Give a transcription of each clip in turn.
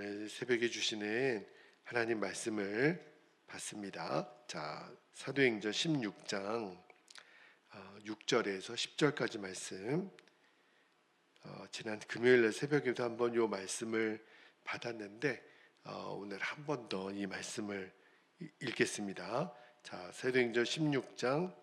오늘 새벽에 주시는 하나님 말씀을 받습니다. 자, 사도행전 16장 6절에서 10절까지 말씀. 지난 금요일 새벽에도 한번 이 말씀을 받았는데 오늘 한 번 더 이 말씀을 읽겠습니다. 자, 사도행전 16장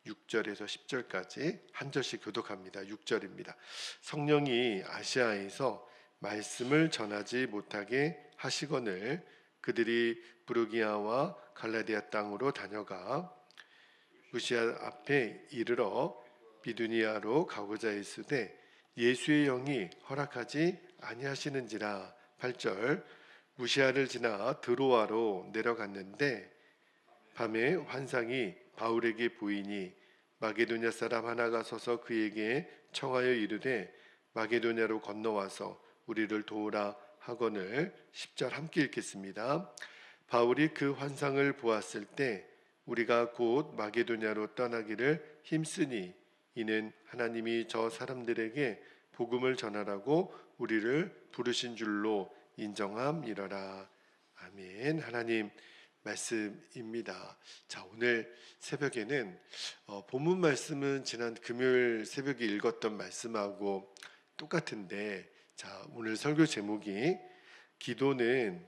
6절에서 10절까지 한 절씩 교독합니다. 6절입니다. 성령이 아시아에서 말씀을 전하지 못하게 하시거늘 그들이 부르기아와 갈라디아 땅으로 다녀가 무시아 앞에 이르러 비두니아로 가고자 했으되 예수의 영이 허락하지 아니하시는지라. 8절 무시아를 지나 드로아로 내려갔는데 밤에 환상이 바울에게 보이니 마게도냐 사람 하나가 서서 그에게 청하여 이르되 마게도냐로 건너와서 우리를 도우라 하거늘. 10절 함께 읽겠습니다. 바울이 그 환상을 보았을 때 우리가 곧 마게도냐로 떠나기를 힘쓰니 이는 하나님이 저 사람들에게 복음을 전하라고 우리를 부르신 줄로 인정함이러라. 아멘. 하나님 말씀입니다. 자, 오늘 새벽에는 본문 말씀은 지난 금요일 새벽에 읽었던 말씀하고 똑같은데, 자, 오늘 설교 제목이 기도는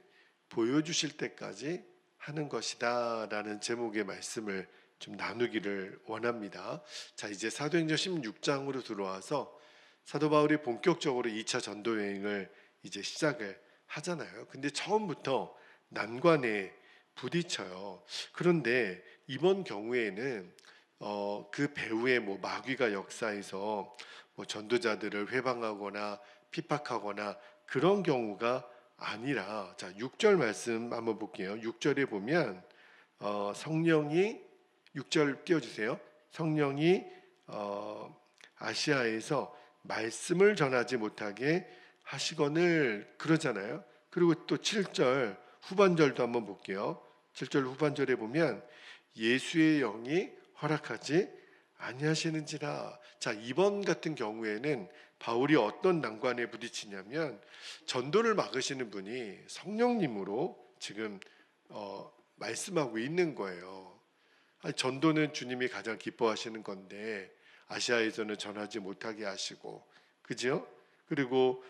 보여주실 때까지 하는 것이다 라는 제목의 말씀을 좀 나누기를 원합니다. 자, 이제 사도행전 16장으로 들어와서 사도 바울이 본격적으로 2차 전도 여행을 이제 시작을 하잖아요. 근데 처음부터 난관에 부딪혀요. 그런데 이번 경우에는 그 배후에 마귀가 역사해서 전도자들을 회방하거나 핍박하거나 그런 경우가 아니라, 자, 6절 말씀 한번 볼게요. 6절에 보면 성령이, 6절 띄워주세요. 성령이 아시아에서 말씀을 전하지 못하게 하시거늘 그러잖아요. 그리고 또 7절 후반절도 한번 볼게요. 7절 후반절에 보면 예수의 영이 허락하지 아니하시는지라. 자, 이번 같은 경우에는 바울이 어떤 난관에 부딪히냐면 전도를 막으시는 분이 성령님으로 지금 말씀하고 있는 거예요. 전도는 주님이 가장 기뻐하시는 건데 아시아에서는 전하지 못하게 하시고, 그죠? 그리고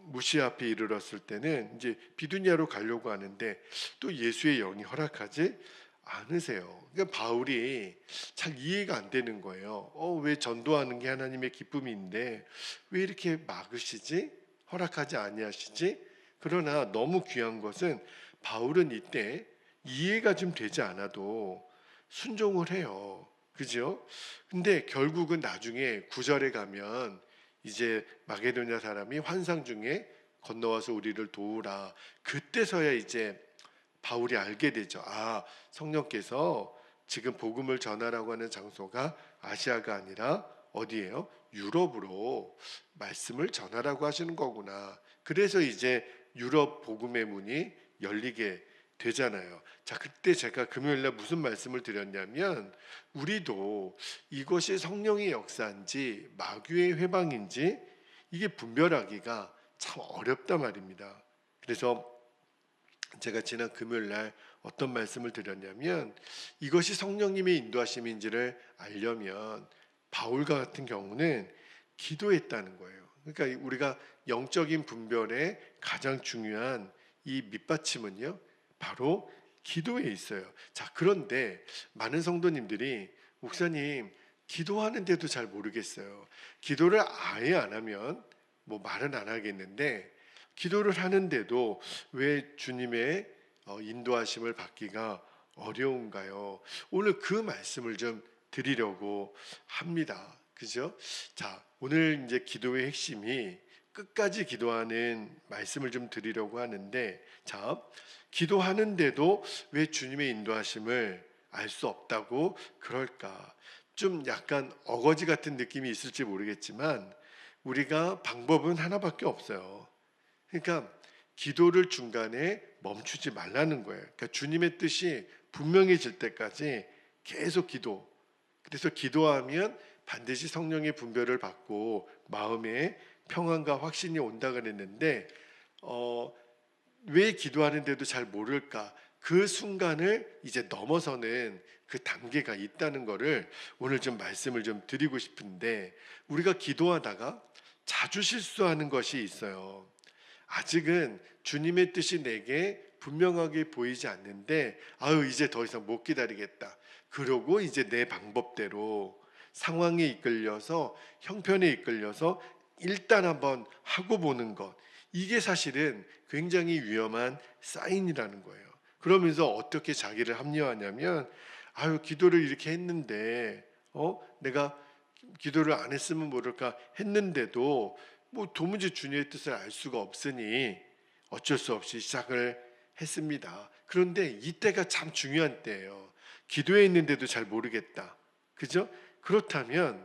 무시아 앞에 이르렀을 때는 이제 비두니아로 가려고 하는데 또 예수의 영이 허락하지 않으세요. 그러니까 바울이 잘 이해가 안 되는 거예요. 왜 전도하는 게 하나님의 기쁨인데 왜 이렇게 막으시지? 허락하지 아니하시지? 그러나 너무 귀한 것은 바울은 이때 이해가 좀 되지 않아도 순종을 해요. 그죠? 근데 결국은 나중에 9절에 가면 이제 마게도냐 사람이 환상 중에 건너와서 우리를 도우라. 그때서야 이제 바울이 알게 되죠. 성령께서 지금 복음을 전하라고 하는 장소가 아시아가 아니라 어디예요? 유럽으로 말씀을 전하라고 하시는 거구나. 그래서 이제 유럽 복음의 문이 열리게 되잖아요. 자, 그때 제가 금요일날 무슨 말씀을 드렸냐면 우리도 이것이 성령의 역사인지 마귀의 회방인지 이게 분별하기가 참 어렵단 말입니다. 그래서 제가 지난 금요일날 어떤 말씀을 드렸냐면 이것이 성령님의 인도하심인지를 알려면 바울과 같은 경우는 기도했다는 거예요. 그러니까 우리가 영적인 분별의 가장 중요한 이 밑받침은요, 바로 기도에 있어요. 자, 그런데 많은 성도님들이 목사님 기도하는데도 잘 모르겠어요. 기도를 아예 안 하면 말은 안 하겠는데 기도를 하는데도 왜 주님의 인도하심을 받기가 어려운가요? 오늘 그 말씀을 좀 드리려고 합니다. 그죠? 자, 오늘 이제 기도의 핵심이 끝까지 기도하는 말씀을 좀 드리려고 하는데, 자, 기도하는데도 왜 주님의 인도하심을 알 수 없다고 그럴까? 좀 약간 어거지 같은 느낌이 있을지 모르겠지만 우리가 방법은 하나밖에 없어요. 그러니까 기도를 중간에 멈추지 말라는 거예요. 그러니까 주님의 뜻이 분명해질 때까지 계속 기도. 그래서 기도하면 반드시 성령의 분별을 받고 마음에 평안과 확신이 온다 그랬는데 왜 기도하는데도 잘 모를까? 그 순간을 이제 넘어서는 그 단계가 있다는 거를 오늘 좀 말씀을 좀 드리고 싶은데, 우리가 기도하다가 자주 실수하는 것이 있어요. 아직은 주님의 뜻이 내게 분명하게 보이지 않는데, 아유 이제 더 이상 못 기다리겠다, 그러고 이제 내 방법대로 상황에 이끌려서, 형편에 이끌려서 일단 한번 하고 보는 것, 이게 사실은 굉장히 위험한 사인이라는 거예요. 그러면서 어떻게 자기를 합리화하냐면, 아유 기도를 이렇게 했는데 내가 기도를 안 했으면 모를까 했는데도 뭐 도무지 주님의 뜻을 알 수가 없으니 어쩔 수 없이 시작을 했습니다. 그런데 이때가 참 중요한 때예요. 기도에 있는데도 잘 모르겠다, 그죠? 그렇다면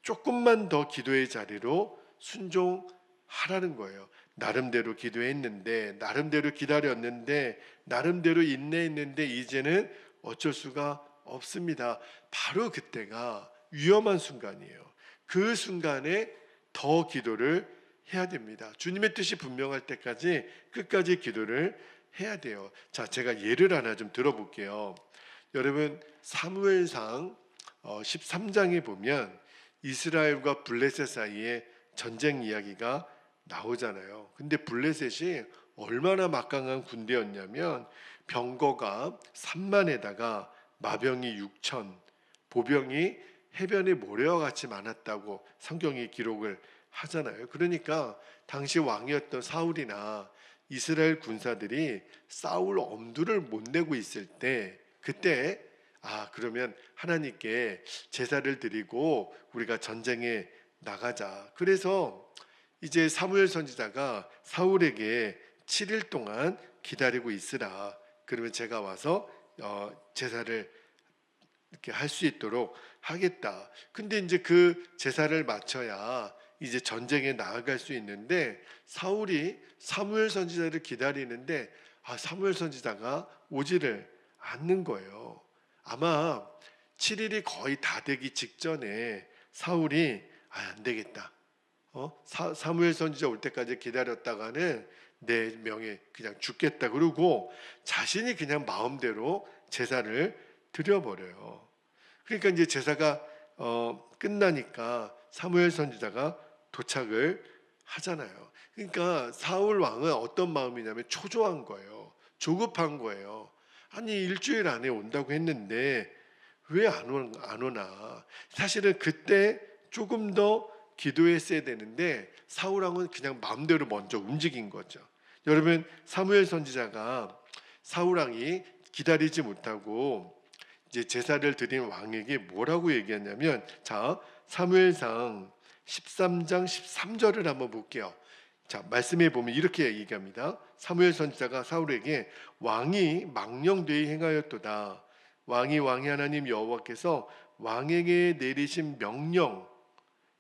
조금만 더 기도의 자리로 순종하라는 거예요. 나름대로 기도했는데, 나름대로 기다렸는데, 나름대로 인내했는데 이제는 어쩔 수가 없습니다. 바로 그때가 위험한 순간이에요. 그 순간에 더 기도를 해야 됩니다. 주님의 뜻이 분명할 때까지 끝까지 기도를 해야 돼요. 자, 제가 예를 하나 좀 들어볼게요. 여러분, 사무엘상 13장에 보면 이스라엘과 블레셋 사이에 전쟁 이야기가 나오잖아요. 근데 블레셋이 얼마나 막강한 군대였냐면, 병거가 3만에다가 마병이 6천, 보병이 해변에 모래와 같이 많았다고 성경이 기록을 하잖아요. 그러니까 당시 왕이었던 사울이나 이스라엘 군사들이 사울 엄두를 못 내고 있을 때, 그때 그러면 하나님께 제사를 드리고 우리가 전쟁에 나가자. 그래서 이제 사무엘 선지자가 사울에게 7일 동안 기다리고 있으라. 그러면 제가 와서 제사를 이렇게 할 수 있도록 하겠다. 근데 이제 그 제사를 마쳐야 이제 전쟁에 나아갈 수 있는데, 사울이 사무엘 선지자를 기다리는데 사무엘 선지자가 오지를 않는 거예요. 아마 7일이 거의 다 되기 직전에 사울이 안 되겠다, 사무엘 선지자 올 때까지 기다렸다가는 내 명예 그냥 죽겠다, 그러고 자신이 그냥 마음대로 제사를 드려버려요. 그러니까 이제 제사가 끝나니까 사무엘 선지자가 도착을 하잖아요. 그러니까 사울 왕은 어떤 마음이냐면 초조한 거예요. 조급한 거예요. 아니 일주일 안에 온다고 했는데 왜 안 오나. 사실은 그때 조금 더 기도했어야 되는데 사울 왕은 그냥 마음대로 먼저 움직인 거죠. 여러분, 사무엘 선지자가 사울 왕이 기다리지 못하고 이제 제사를 드린 왕에게 뭐라고 얘기했냐면, 자, 사무엘상 13장 13절을 한번 볼게요. 자, 말씀해 보면 이렇게 얘기합니다. 사무엘 선지자가 사울에게 왕이 망령되이 행하였도다. 왕이 하나님 여호와께서 왕에게 내리신 명령,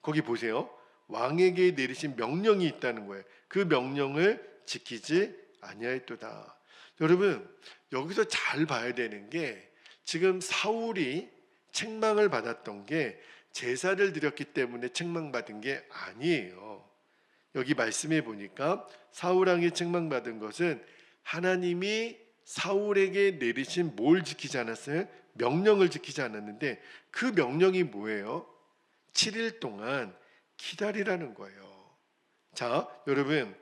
거기 보세요. 왕에게 내리신 명령이 있다는 거예요. 그 명령을 지키지 아니하였도다. 여러분, 여기서 잘 봐야 되는 게, 지금 사울이 책망을 받았던 게 제사를 드렸기 때문에 책망받은 게 아니에요. 여기 말씀해 보니까 사울 왕이 책망받은 것은 하나님이 사울에게 내리신 뭘 지키지 않았어요? 명령을 지키지 않았는데, 그 명령이 뭐예요? 7일 동안 기다리라는 거예요. 자, 여러분,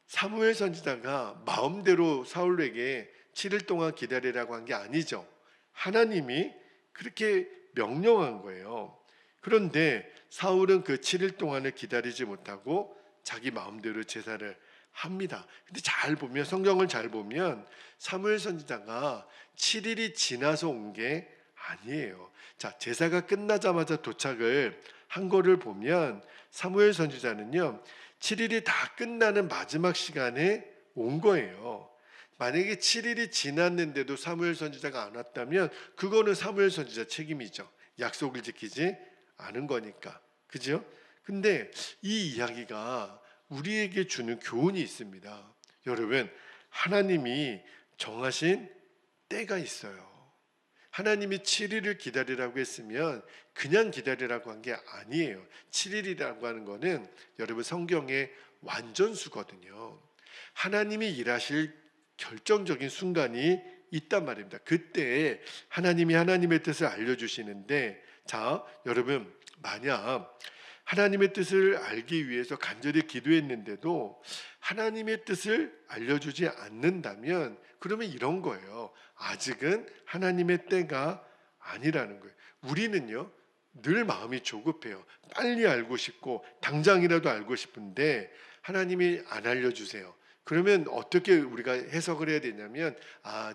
사무엘 선지자가 마음대로 사울에게 7일 동안 기다리라고 한 게 아니죠. 하나님이 그렇게 명령한 거예요. 그런데 사울은 그 7일 동안을 기다리지 못하고 자기 마음대로 제사를 합니다. 근데 잘 보면, 성경을 잘 보면 사무엘 선지자가 7일이 지나서 온 게 아니에요. 자, 제사가 끝나자마자 도착을 한 거를 보면 사무엘 선지자는요 7일이 다 끝나는 마지막 시간에 온 거예요. 만약에 7일이 지났는데도 사무엘 선지자가 안 왔다면 그거는 사무엘 선지자 책임이죠. 약속을 지키지 않은 거니까. 그죠? 근데 이 이야기가 우리에게 주는 교훈이 있습니다. 여러분, 하나님이 정하신 때가 있어요. 하나님이 7일을 기다리라고 했으면 그냥 기다리라고 한 게 아니에요. 7일이라고 하는 거는 여러분 성경의 완전수거든요. 하나님이 일하실 결정적인 순간이 있단 말입니다. 그때 하나님이 하나님의 뜻을 알려주시는데, 자, 여러분, 만약 하나님의 뜻을 알기 위해서 간절히 기도했는데도 하나님의 뜻을 알려주지 않는다면, 그러면 이런 거예요. 아직은 하나님의 때가 아니라는 거예요. 우리는요, 늘 마음이 조급해요. 빨리 알고 싶고 당장이라도 알고 싶은데 하나님이 안 알려주세요. 그러면 어떻게 우리가 해석을 해야 되냐면,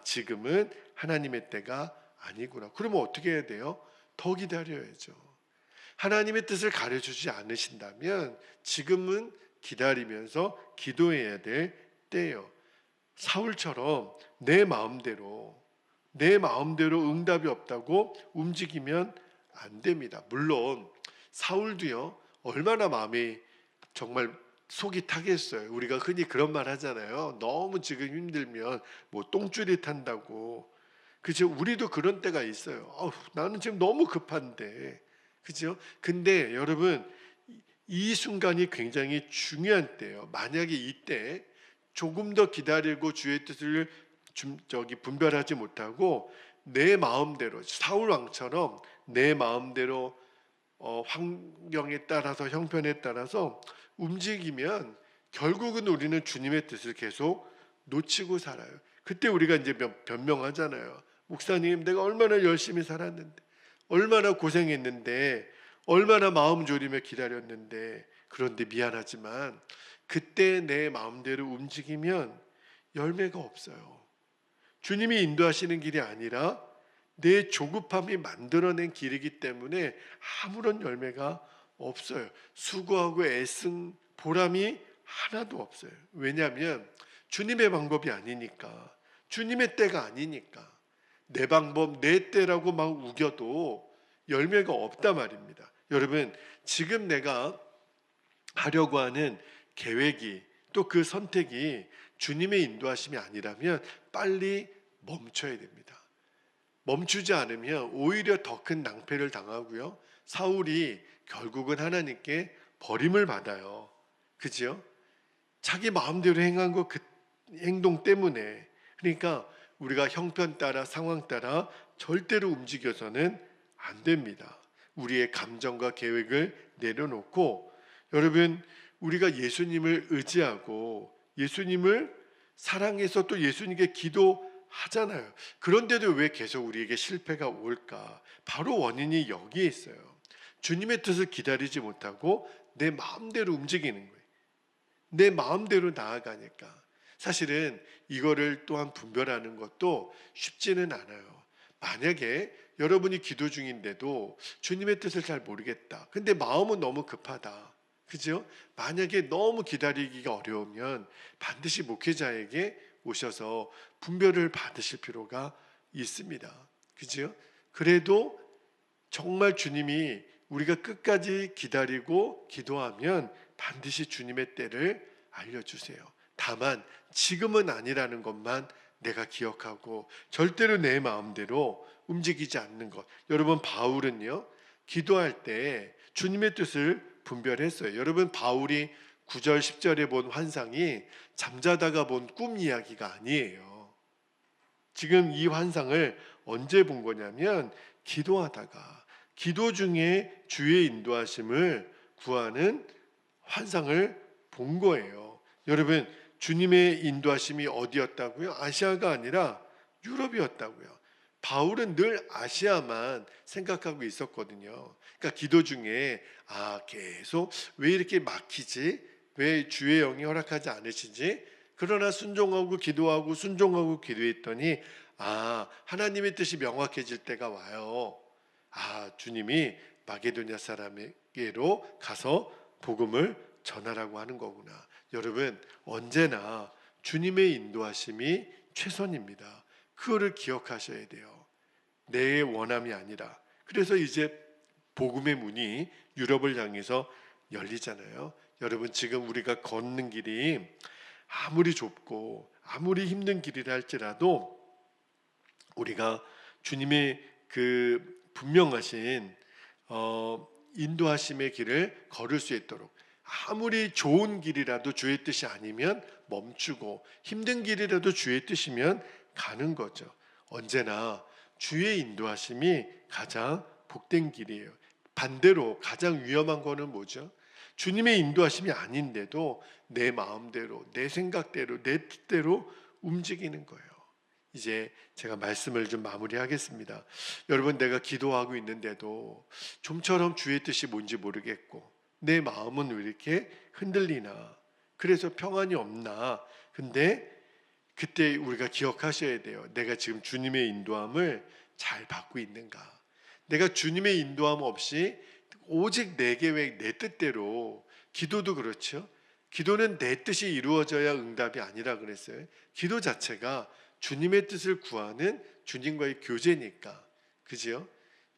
지금은 하나님의 때가 아니구나. 그러면 어떻게 해야 돼요? 더 기다려야죠. 하나님의 뜻을 가르쳐주지 않으신다면 지금은 기다리면서 기도해야 될 때예요. 사울처럼 내 마음대로 응답이 없다고 움직이면 안 됩니다. 물론 사울도요, 얼마나 마음이 정말 속이 타겠어요. 우리가 흔히 그런 말 하잖아요. 너무 지금 힘들면 뭐 똥줄이 탄다고. 그죠? 우리도 그런 때가 있어요. 나는 지금 너무 급한데. 그죠? 근데 여러분, 이 순간이 굉장히 중요한 때예요. 만약에 이때 조금 더 기다리고 주의 뜻을 분별하지 못하고 내 마음대로, 사울 왕처럼 내 마음대로 환경에 따라서, 형편에 따라서 움직이면 결국은 우리는 주님의 뜻을 계속 놓치고 살아요. 그때 우리가 이제 변명하잖아요. 목사님, 내가 얼마나 열심히 살았는데, 얼마나 고생했는데, 얼마나 마음 졸이며 기다렸는데, 그런데 미안하지만 그때 내 마음대로 움직이면 열매가 없어요. 주님이 인도하시는 길이 아니라 내 조급함이 만들어낸 길이기 때문에 아무런 열매가 없어요. 수고하고 애쓴 보람이 하나도 없어요. 왜냐하면 주님의 방법이 아니니까, 주님의 때가 아니니까. 내 방법, 내 때라고 막 우겨도 열매가 없단 말입니다. 여러분, 지금 내가 하려고 하는 계획이, 또 그 선택이 주님의 인도하심이 아니라면 빨리 멈춰야 됩니다. 멈추지 않으면 오히려 더 큰 낭패를 당하고요, 사울이 결국은 하나님께 버림을 받아요. 그죠? 자기 마음대로 행한 그 행동 때문에. 그러니까 우리가 형편 따라, 상황 따라 절대로 움직여서는 안 됩니다. 우리의 감정과 계획을 내려놓고, 여러분, 우리가 예수님을 의지하고 예수님을 사랑해서 또 예수님께 기도하잖아요. 그런데도 왜 계속 우리에게 실패가 올까? 바로 원인이 여기에 있어요. 주님의 뜻을 기다리지 못하고 내 마음대로 움직이는 거예요. 내 마음대로 나아가니까. 사실은 이거를 또한 분별하는 것도 쉽지는 않아요. 만약에 여러분이 기도 중인데도 주님의 뜻을 잘 모르겠다, 근데 마음은 너무 급하다, 그죠? 만약에 너무 기다리기가 어려우면 반드시 목회자에게 오셔서 분별을 받으실 필요가 있습니다. 그죠? 그래도 정말 주님이 우리가 끝까지 기다리고 기도하면 반드시 주님의 때를 알려주세요. 다만 지금은 아니라는 것만 내가 기억하고 절대로 내 마음대로 움직이지 않는 것. 여러분, 바울은요, 기도할 때 주님의 뜻을 분별했어요. 여러분, 바울이 9절 10절에 본 환상이 잠자다가 본 꿈 이야기가 아니에요. 지금 이 환상을 언제 본 거냐면 기도하다가, 기도 중에 주의 인도하심을 구하는 환상을 본 거예요. 여러분, 주님의 인도하심이 어디였다고요? 아시아가 아니라 유럽이었다고요. 바울은 늘 아시아만 생각하고 있었거든요. 그러니까 기도 중에 계속 왜 이렇게 막히지? 왜 주의 영이 허락하지 않으시지? 그러나 순종하고 기도하고 순종하고 기도했더니 하나님의 뜻이 명확해질 때가 와요. 주님이 마게도냐 사람에게로 가서 복음을 전하라고 하는 거구나. 여러분, 언제나 주님의 인도하심이 최선입니다. 그거를 기억하셔야 돼요. 내 원함이 아니라. 그래서 이제 복음의 문이 유럽을 향해서 열리잖아요. 여러분, 지금 우리가 걷는 길이 아무리 좁고 아무리 힘든 길이라 할지라도 우리가 주님의 그 분명하신 인도하심의 길을 걸을 수 있도록, 아무리 좋은 길이라도 주의 뜻이 아니면 멈추고 힘든 길이라도 주의 뜻이면 가는 거죠. 언제나 주의 인도하심이 가장 복된 길이에요. 반대로 가장 위험한 거는 뭐죠? 주님의 인도하심이 아닌데도 내 마음대로, 내 생각대로, 내 뜻대로 움직이는 거예요. 이제 제가 말씀을 좀 마무리하겠습니다. 여러분, 내가 기도하고 있는데도 좀처럼 주의 뜻이 뭔지 모르겠고 내 마음은 왜 이렇게 흔들리나, 그래서 평안이 없나. 근데 그때 우리가 기억하셔야 돼요. 내가 지금 주님의 인도함을 잘 받고 있는가. 내가 주님의 인도함 없이 오직 내 계획, 내 뜻대로, 기도도 그렇죠. 기도는 내 뜻이 이루어져야 응답이 아니라 그랬어요. 기도 자체가 주님의 뜻을 구하는 주님과의 교제니까. 그죠?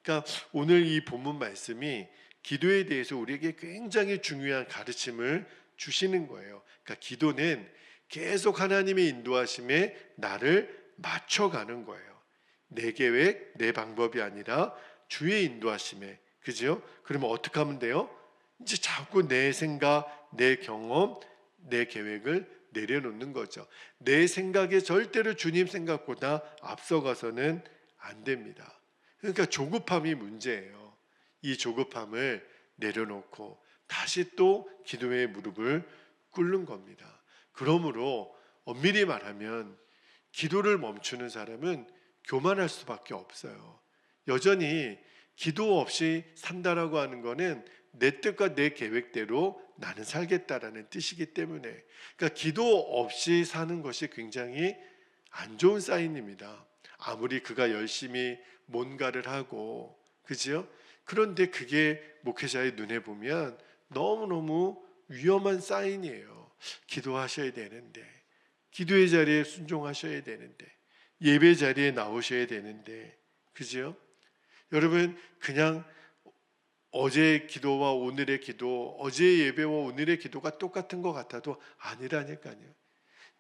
그러니까 오늘 이 본문 말씀이 기도에 대해서 우리에게 굉장히 중요한 가르침을 주시는 거예요. 그러니까 기도는 계속 하나님의 인도하심에 나를 맞춰가는 거예요. 내 계획, 내 방법이 아니라 주의 인도하심에. 그죠? 그러면 어떻게 하면 돼요? 이제 자꾸 내 생각, 내 경험, 내 계획을 내려놓는 거죠. 내 생각에 절대로 주님 생각보다 앞서가서는 안 됩니다. 그러니까 조급함이 문제예요. 이 조급함을 내려놓고 다시 또 기도의 무릎을 꿇는 겁니다. 그러므로 엄밀히 말하면 기도를 멈추는 사람은 교만할 수밖에 없어요. 여전히 기도 없이 산다라고 하는 거는 내 뜻과 내 계획대로 나는 살겠다라는 뜻이기 때문에, 그러니까 기도 없이 사는 것이 굉장히 안 좋은 사인입니다. 아무리 그가 열심히 뭔가를 하고, 그죠? 그런데 그게 목회자의 눈에 보면 너무너무 위험한 사인이에요. 기도하셔야 되는데, 기도의 자리에 순종하셔야 되는데, 예배 자리에 나오셔야 되는데, 그죠? 여러분, 그냥 어제의 기도와 오늘의 기도, 어제의 예배와 오늘의 기도가 똑같은 것 같아도 아니라니까요.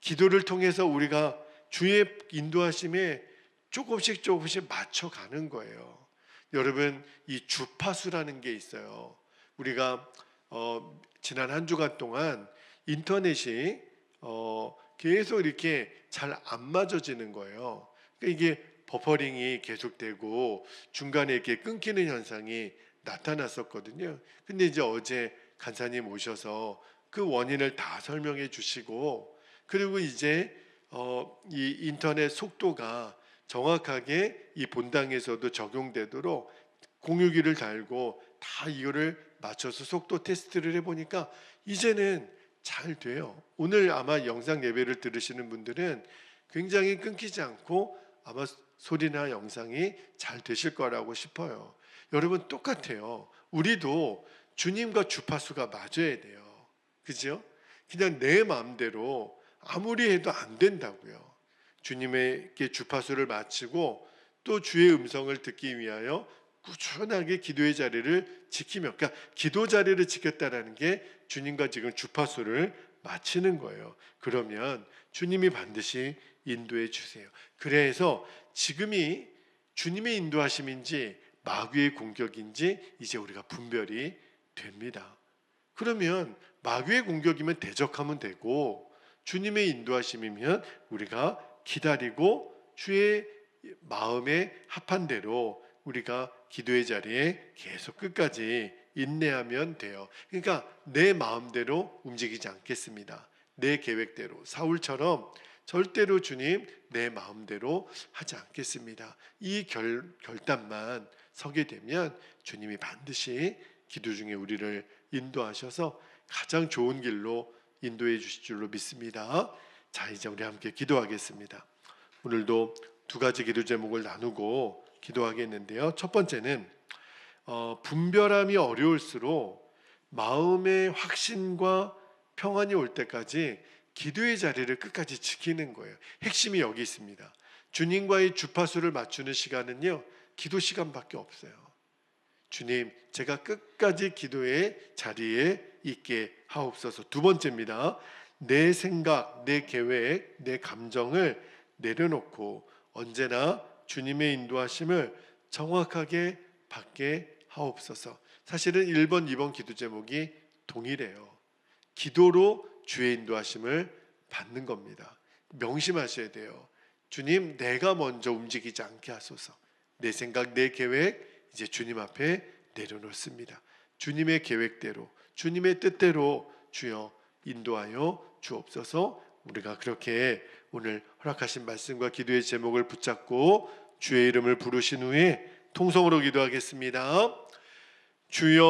기도를 통해서 우리가 주의 인도하심에 조금씩 맞춰가는 거예요. 여러분, 이 주파수라는 게 있어요. 우리가 지난 한 주간 동안 인터넷이 계속 이렇게 잘 안 맞아지는 거예요. 그러니까 이게 버퍼링이 계속되고 중간에 이렇게 끊기는 현상이 나타났었거든요. 근데 이제 어제 간사님 오셔서 그 원인을 다 설명해 주시고, 그리고 이제 이 인터넷 속도가 정확하게 이 본당에서도 적용되도록 공유기를 달고 다 이거를 맞춰서 속도 테스트를 해보니까 이제는 잘 돼요. 오늘 아마 영상 예배를 들으시는 분들은 굉장히 끊기지 않고 아마 소리나 영상이 잘 되실 거라고 싶어요. 여러분, 똑같아요. 우리도 주님과 주파수가 맞아야 돼요. 그죠? 그냥 내 마음대로 아무리 해도 안 된다고요. 주님에게 주파수를 맞추고 또 주의 음성을 듣기 위하여 꾸준하게 기도의 자리를 지키며, 그러니까 기도 자리를 지켰다라는 게 주님과 지금 주파수를 맞추는 거예요. 그러면 주님이 반드시 인도해 주세요. 그래서 지금이 주님의 인도하심인지 마귀의 공격인지 이제 우리가 분별이 됩니다. 그러면 마귀의 공격이면 대적하면 되고, 주님의 인도하심이면 우리가 기다리고 주의 마음에 합한 대로 우리가 기도의 자리에 계속 끝까지 인내하면 돼요. 그러니까 내 마음대로 움직이지 않겠습니다. 내 계획대로, 사울처럼 절대로 주님 내 마음대로 하지 않겠습니다. 이 결단만 서게 되면 주님이 반드시 기도 중에 우리를 인도하셔서 가장 좋은 길로 인도해 주실 줄로 믿습니다. 자, 이제 우리 함께 기도하겠습니다. 오늘도 두 가지 기도 제목을 나누고 기도하겠는데요. 첫 번째는 분별함이 어려울수록 마음의 확신과 평안이 올 때까지 기도의 자리를 끝까지 지키는 거예요. 핵심이 여기 있습니다. 주님과의 주파수를 맞추는 시간은요, 기도 시간밖에 없어요. 주님, 제가 끝까지 기도의 자리에 있게 하옵소서. 두 번째입니다. 내 생각, 내 계획, 내 감정을 내려놓고 언제나 주님의 인도하심을 정확하게 받게 하옵소서. 사실은 1번, 2번 기도 제목이 동일해요. 기도로 주의 인도하심을 받는 겁니다. 명심하셔야 돼요. 주님, 내가 먼저 움직이지 않게 하소서. 내 생각, 내 계획 이제 주님 앞에 내려놓습니다. 주님의 계획대로, 주님의 뜻대로 주여 인도하여 주옵소서. 우리가 그렇게 오늘 허락하신 말씀과 기도의 제목을 붙잡고 주의 이름을 부르신 후에 통성으로 기도하겠습니다. 주여